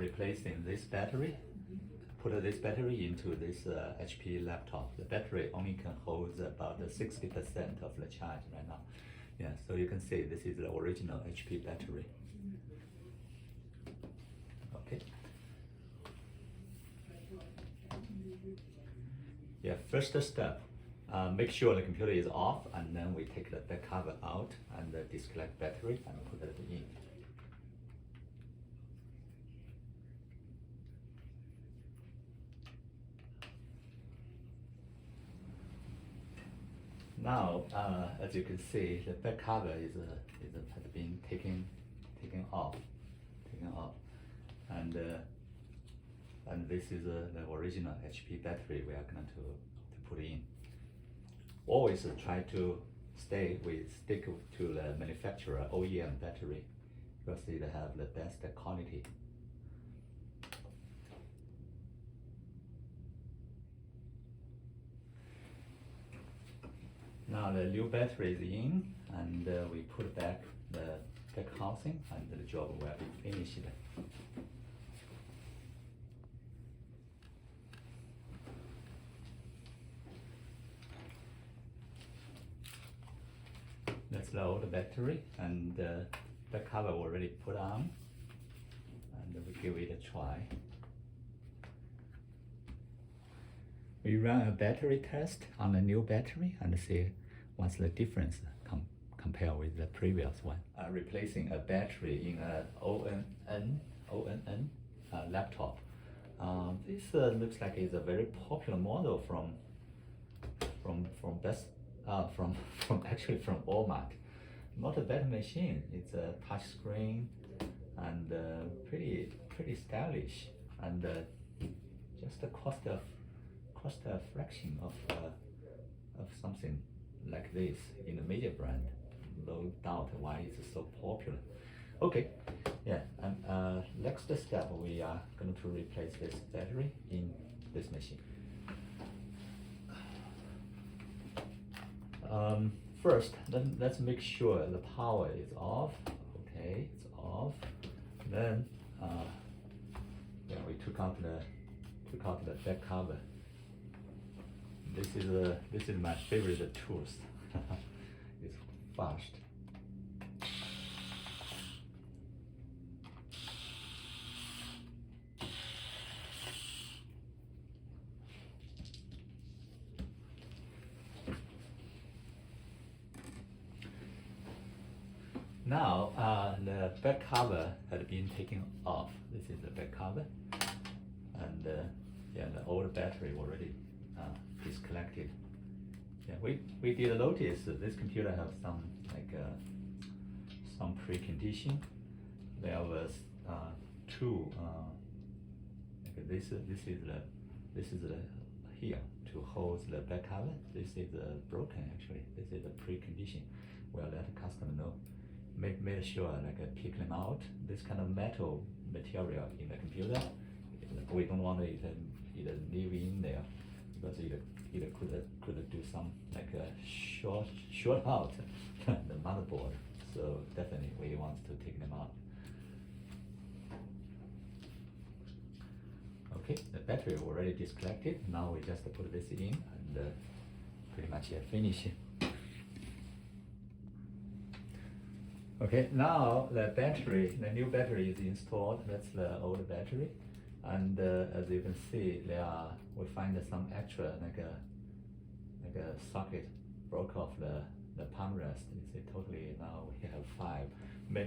replacing this battery. Put this battery into this HP laptop. The battery only can hold about 60% of the charge right now. Yeah, so you can see this is the original HP battery. Okay. Yeah, first step, make sure the computer is off, and then we take the back cover out and disconnect battery and put it in. Now, as you can see, the back cover has been taken off, and this is the original HP battery we are going to put in. Always try to stick to the manufacturer OEM battery because they have the best quality. Now the new battery is in, and we put back the back housing, and the job will be finished. Let's load the battery, and the back cover already put on, and we give it a try. We run a battery test on the new battery and see what's the difference compared with the previous one. Replacing a battery in a ONN laptop. This looks like it's a very popular model from actually from Walmart. Not a bad machine. It's a touch screen and pretty stylish, and just the cost a fraction of something like this in a major brand. No doubt why it's so popular. Okay, yeah, and next step, we are going to replace this battery in this machine. First, let's make sure the power is off. Okay, it's off. Then, yeah, we took out the back cover. This is my favorite tools. It's fast. Now the back cover had been taken off. This is the back cover, and yeah, the old battery already disconnected. Yeah, we did notice that this computer has some precondition. There was two this is the here to hold the back cover. This is broken actually. This is a precondition. We'll let the customer know. Make sure pick them out. This kind of metal material in the computer, we don't want it live in there, because it could do some short out the motherboard. So definitely we want to take them out. Okay, the battery already disconnected. Now we just put this in and pretty much finish. Okay, now the new battery is installed. That's the old battery, and as you can see, we find some extra like a socket broke off the palm rest. You see, totally now we have 5.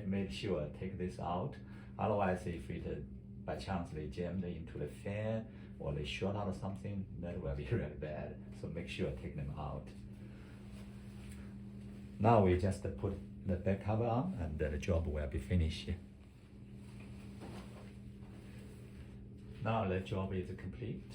Make sure take this out. Otherwise, if it by chance they jammed into the fan or they short out or something, that will be really bad. So make sure take them out. Now we just put the back cover on, and the job will be finished. Now the job is complete.